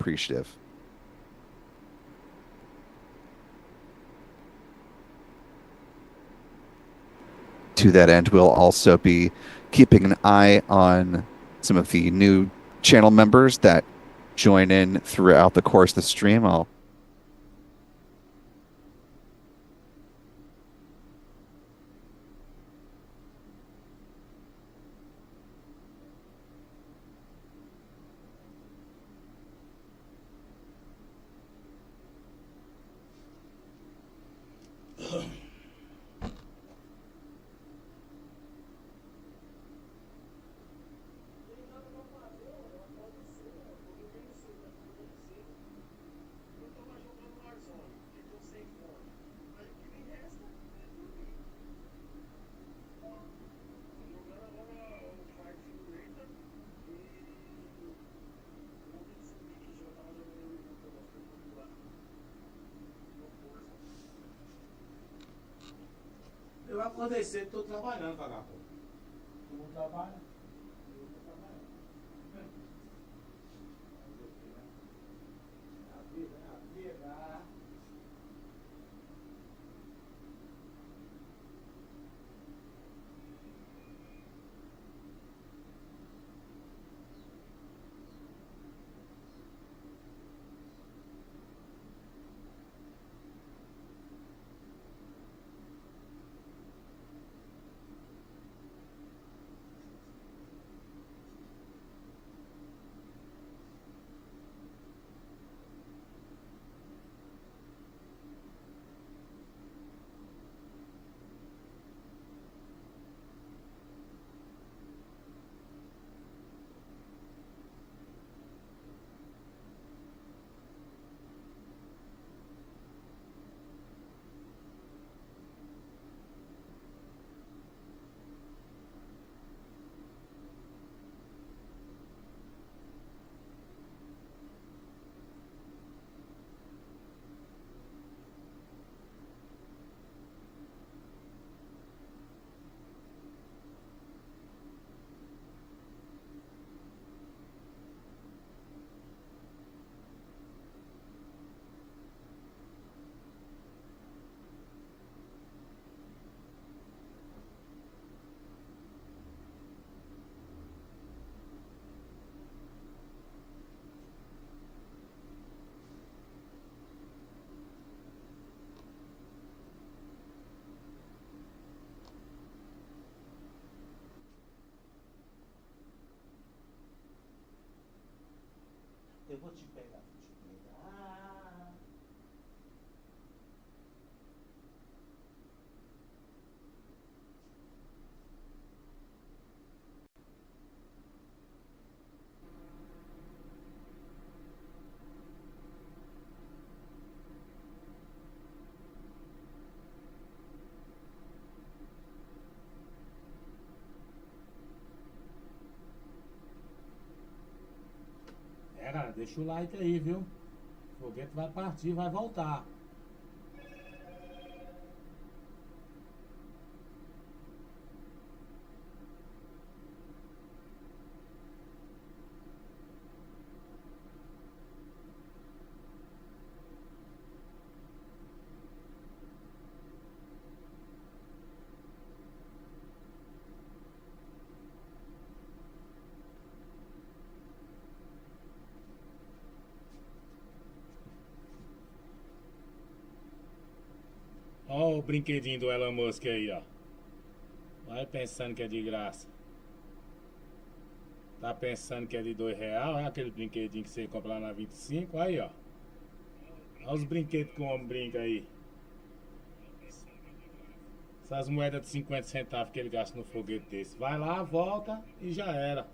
appreciative. To that end, we'll also be keeping an eye on some of the new channel members that join in throughout the course of the stream. I'll Eu acordei cedo, tô trabalhando, vagabundo. Tu não trabalha? Eu tô trabalhando. A vida, a vida. Eu vou te pegar, vou te pegar. É, cara, deixa o like aí, viu? O foguete vai partir, vai voltar. Ó o brinquedinho do Elon Musk aí, ó. Vai pensando que é de graça. Tá pensando que é de R$ 2? É aquele brinquedinho que você compra lá na 25. Aí, ó. Olha os brinquedos que o homem brinca aí. Essas moedas de 50 centavos que ele gasta no foguete desse. Vai lá, volta e já era.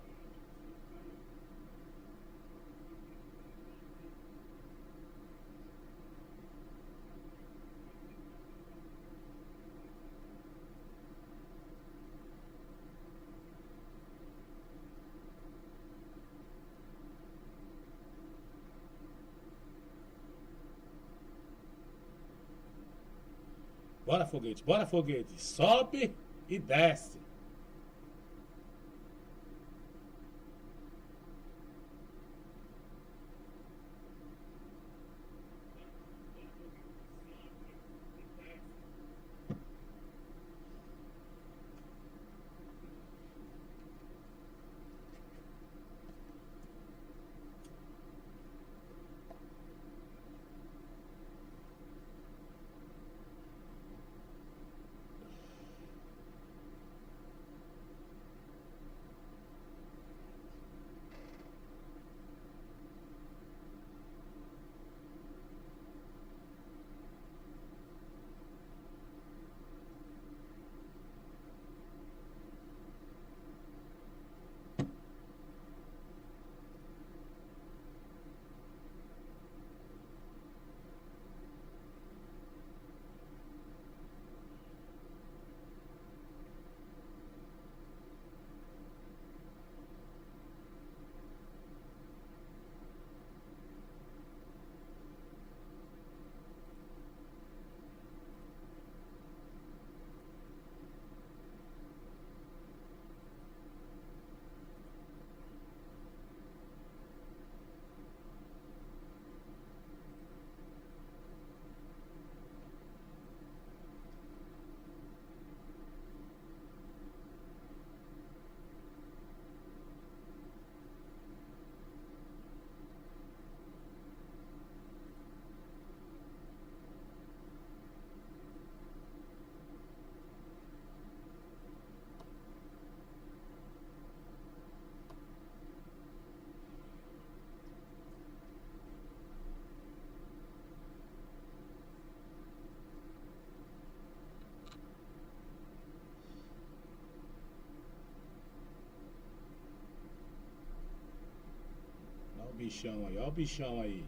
Bora, foguete, bora, foguete. Sobe e desce. bichão aí, olha o bichão aí.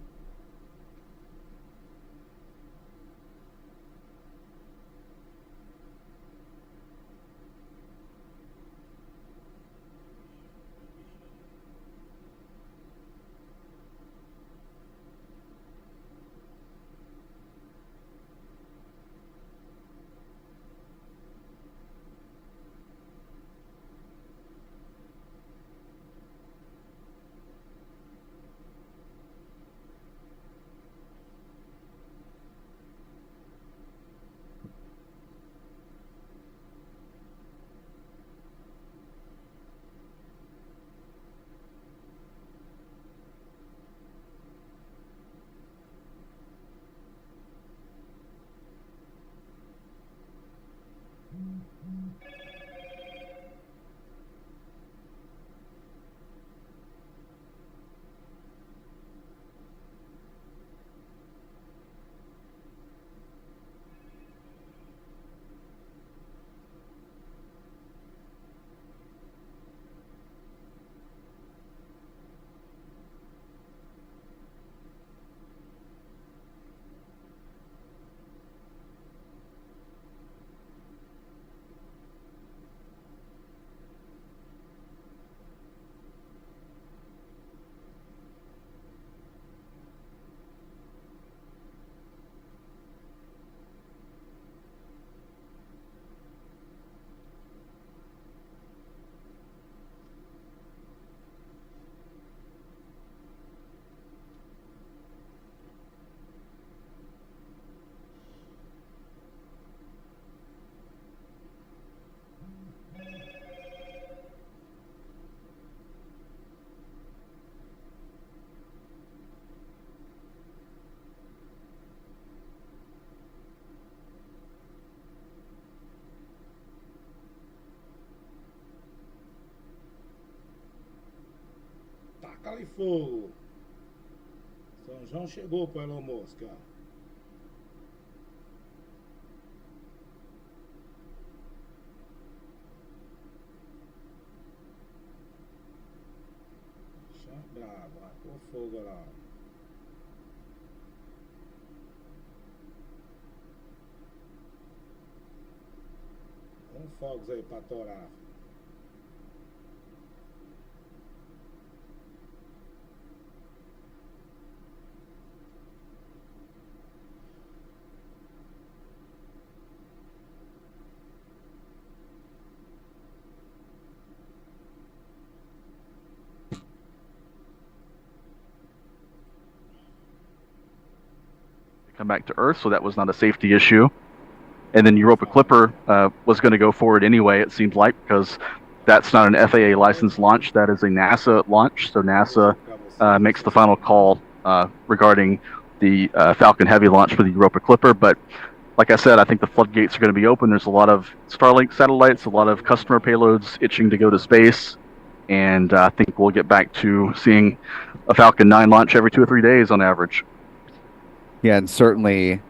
Taca ali fogo. São João chegou pro Elon Musk, ó. Bichão bravo, ó. Fogo lá. Com fogos aí pra torar. Come back to Earth, so that was not a safety issue. And then Europa Clipper was going to go forward anyway, it seems like, because that's not an FAA licensed launch. That is a NASA launch. So NASA makes the final call regarding the Falcon Heavy launch for the Europa Clipper. But like I said, I think the floodgates are going to be open. There's a lot of Starlink satellites, a lot of customer payloads itching to go to space. And I think we'll get back to seeing a Falcon 9 launch every 2 or 3 days on average. Yeah, and certainly,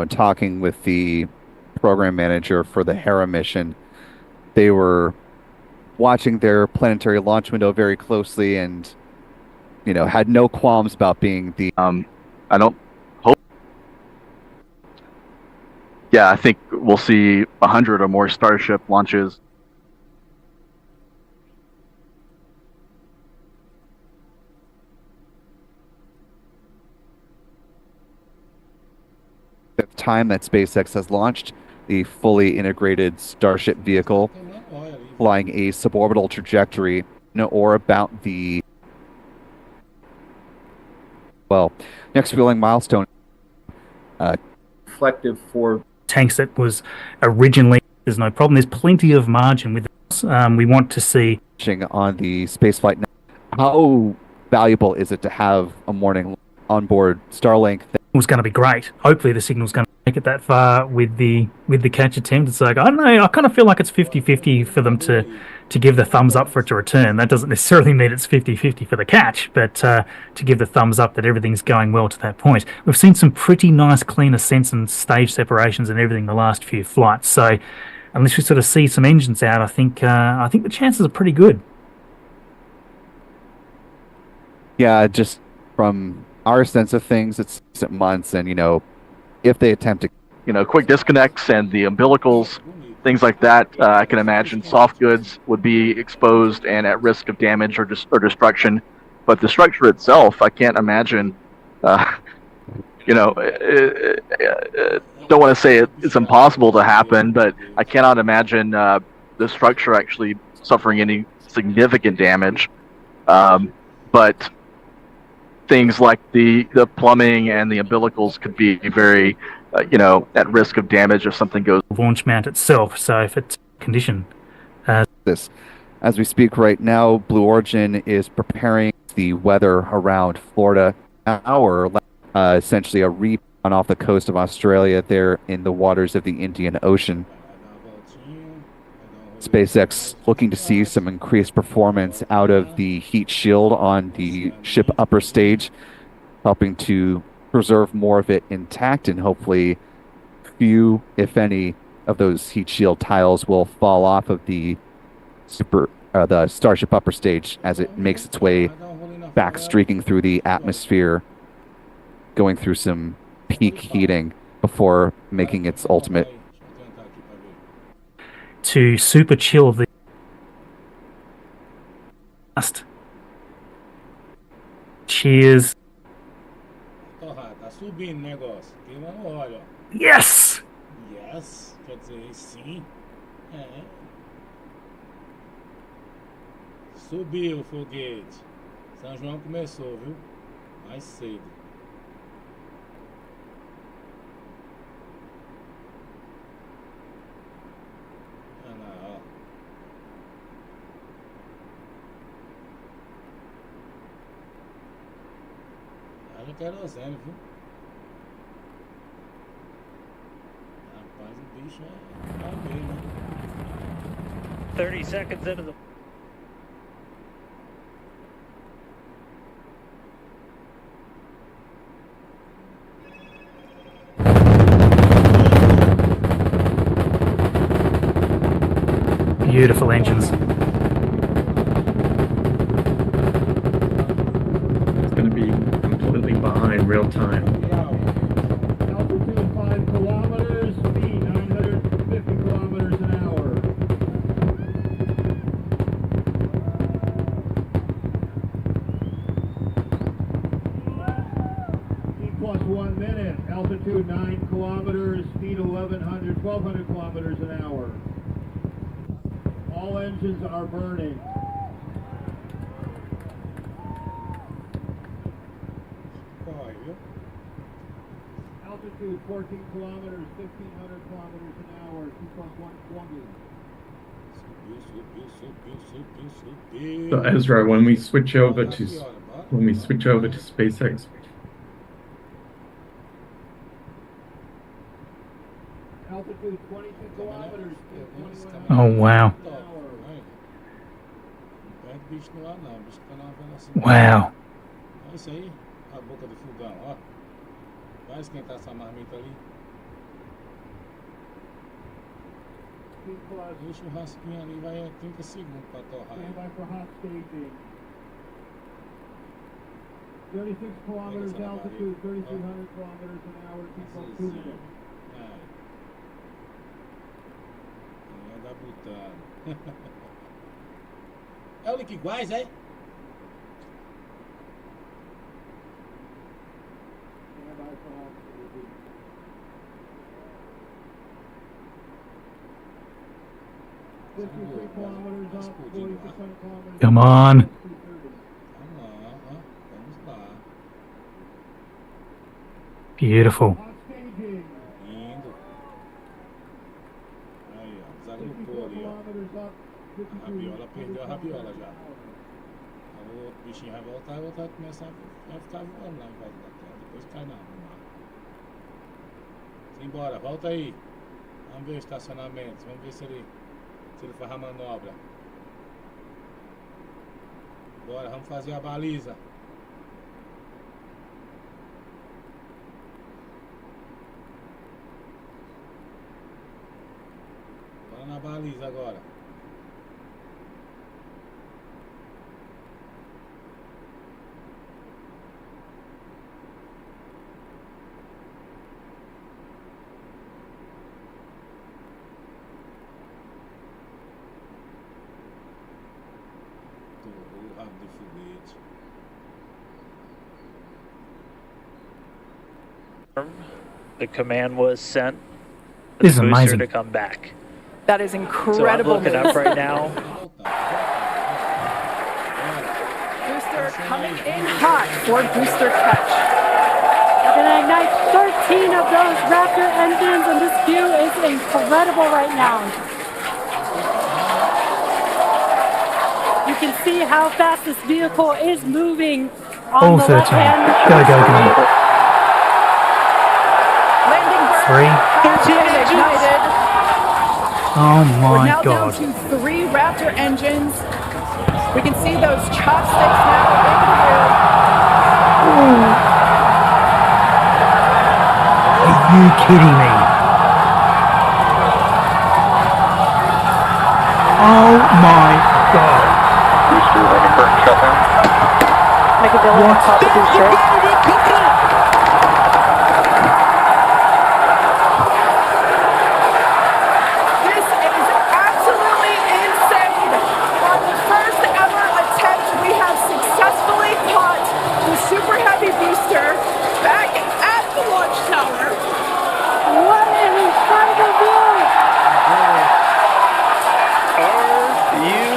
talking with the program manager for the Hera mission, they were watching their planetary launch window very closely and, had no qualms about being the... I don't hope... Yeah, I think we'll see 100 or more Starship launches. At the time that SpaceX has launched the fully integrated Starship vehicle, flying a suborbital trajectory, or about the, next wheeling milestone. Reflective for tanks that was originally, there's no problem. There's plenty of margin with this. We want to see... On the spaceflight, how valuable is it to have a morning onboard Starlink? Was going to be great. Hopefully the signal's going to make it that far with the catch attempt. It's like, I don't know, I kind of feel like it's 50-50 for them to give the thumbs up for it to return. That doesn't necessarily mean it's 50-50 for the catch, but to give the thumbs up that everything's going well to that point. We've seen some pretty nice clean ascents and stage separations and everything the last few flights. So unless we sort of see some engines out, I think the chances are pretty good. Yeah, just from our sense of things, it's recent months, and if they attempt to, Quick disconnects and the umbilicals, things like that. I can imagine soft goods would be exposed and at risk of damage or destruction. But the structure itself, I can't imagine. Uh, don't want to say it's impossible to happen, but I cannot imagine the structure actually suffering any significant damage. But things like the plumbing and the umbilicals could be very, at risk of damage if something goes. Launch mount itself. So if it's condition, this. As we speak right now, Blue Origin is preparing the weather around Florida. Our essentially a reap on off the coast of Australia there in the waters of the Indian Ocean. SpaceX looking to see some increased performance out of the heat shield on the ship upper stage, helping to preserve more of it intact, and hopefully few, if any, of those heat shield tiles will fall off of the Starship upper stage as it makes its way back, streaking through the atmosphere, going through some peak heating before making its ultimate. To super chill the dust. Cheers. Torra, tá subindo o negócio. Queimando óleo, ó. Yes! Yes, quer dizer, sim. É. Subiu o foguete. São João começou, viu? Mais cedo. Olha lá, ó. Haja querosene, viu? Rapaz, o bicho é mesmo, né? 30 seconds into the Beautiful engines. It's going to be completely behind real time. Altitude 5 kilometers, speed 950 kilometers an hour. T plus 1 minute, altitude 9 kilometers, speed 1200 kilometers an hour. All engines are burning. Corre, viu? Altitude 14 kilometers, 1500 kilometers an hour, T plus 120. Subiu. So Ezra, when we switch over to SpaceX, Altitude 22 kilometers, Oh, wow. Não perde bicho no ar, não. O bicho tá na velocidade. Wow. Olha isso aí, a boca do fogão, ó. Vai esquentar essa marmita ali. Deixa o raspinho ali, vai 30 segundos pra torrar. Stand by for hot staging. 36 kilometers altitude, 3,300 kilometers an hour, T plus 2 minutes. É da butana. É o Liquiguaz, é? Stand by for hot staging. 53 kilometers up, 4,600 kilometers. Come on. 230. Vamos lá, ó. Vamos lá. Beautiful. Hot staging. Indo. Aí, ó. 54 Desagrupou ali, ó. kilometers up, A 52. rabiola perdeu a rabiola já. Aí o outro bichinho vai voltar e o outro vai começar a ficar voando lá em volta da Terra. Depois cai no mar. Simbora, volta aí. Vamos ver o estacionamento. Vamos ver se ele faz a manobra. Bora, vamos fazer a baliza. Bora na baliza agora. The command was sent for This is the booster amazing. to come back. That is So I'm incredible looking news. up right now. Booster coming in hot for booster catch. We're going to ignite 13 of those Raptor engines, and this view is incredible right now. You can see how fast this vehicle is moving on All the 13. left-hand. Go, go, go. Landing burn 3. has been ignited. Oh We're my now god. down to 3 Raptor engines. We can see those chopsticks now in Are you kidding me? Oh my god. Megadillion top of booster. This is absolutely insane. On the first ever attempt, we have successfully caught the Super Heavy booster back at the launch tower. What an incredible view! Are you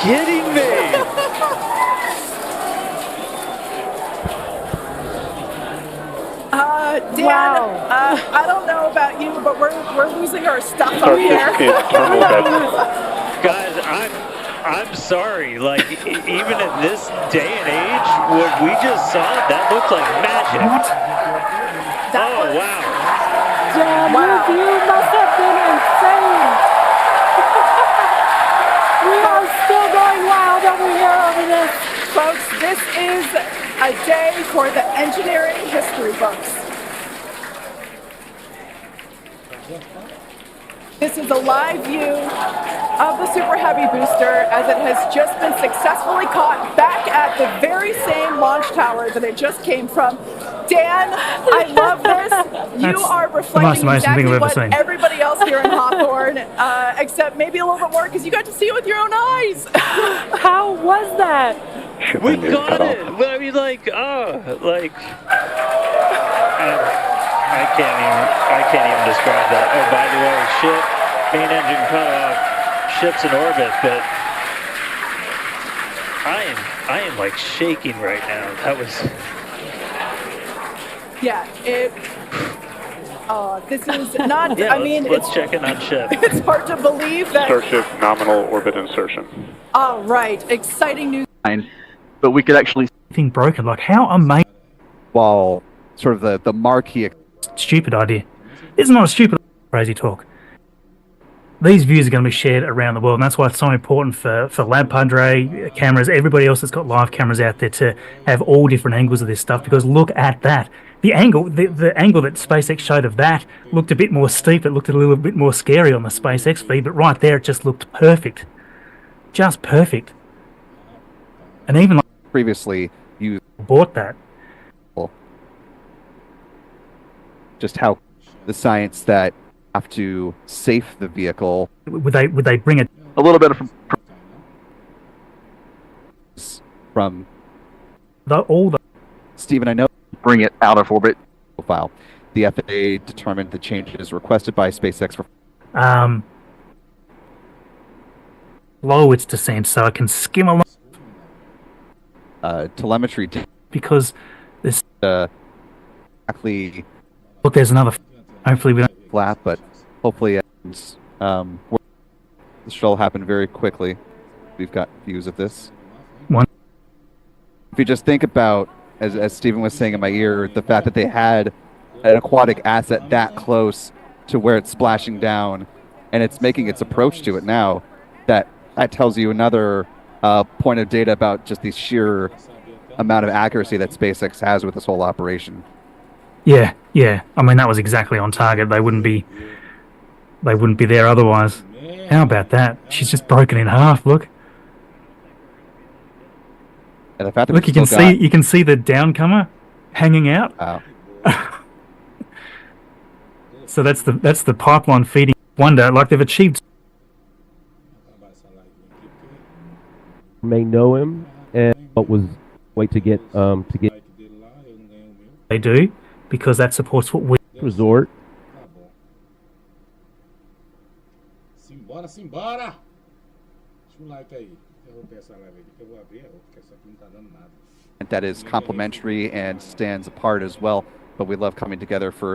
kidding me? Dan, Wow. I don't know about you, but we're losing our stuff up here. Guys, I'm sorry. Like, even in this day and age, what we just saw, that looked like magic. What? Oh, wow. Damn, Wow. your view must have been insane! We are still going wild over here over this. Folks, this is a day for the engineering history books. This is a live view of the Super Heavy booster as it has just been successfully caught back at the very same launch tower that it just came from. Dan, I love this. You That's are the most reflecting amazing exactly thing I've ever what seen. everybody else here in Hawthorne, except maybe a little bit more because you got to see it with your own eyes. How was that? We got it. Well, I mean, like, I can't even describe that. Oh, by the way, ship, main engine cut off, ship's in orbit, but I am like shaking right now. That was. Yeah, this is not, Yeah, I mean, let's check in on ship. it's hard to believe that. Starship nominal orbit insertion. All right, exciting news. But we could actually Thing broken. Like, how amazing. While sort of the marquee Stupid idea. It's not a stupid crazy talk. These views are going to be shared around the world, and that's why it's so important for Lab Padre cameras, everybody else that's got live cameras out there, to have all different angles of this stuff. Because look at that. The angle that SpaceX showed of that looked a bit more steep. It looked a little bit more scary on the SpaceX feed, but right there it just looked perfect. Just perfect. And even like previously you bought that. just how the science that have to safe the vehicle Would they bring it? a little bit from All the Stephen, I know bring it out of orbit. profile. The FAA determined the changes requested by SpaceX for low its descent so I can skim along telemetry because this. exactly Look, there's another. Hopefully we don't. flat, but hopefully this should all happen very quickly. We've got views of this. One. If you just think about, as Stephen was saying in my ear, the fact that they had an aquatic asset that close to where it's splashing down, and it's making its approach to it now, that tells you another point of data about just the sheer amount of accuracy that SpaceX has with this whole operation. Yeah. I mean, that was exactly on target. They wouldn't be there otherwise. How about that? She's just broken in half. Look. And the fact that Look, you can see the downcomer hanging out. Wow. So that's the pipeline feeding. Wonder, like they've achieved. May know him, and what was wait to get Like dele lá, eu não ganhei o meu. They do, because that supports what we. resort. Tá bom. Simbora, simbora! Deixa um like aí. Eu vou essa live aqui que eu vou abrir a outra, porque essa aqui não tá dando nada. That is complementary and stands apart as well, but we love coming together for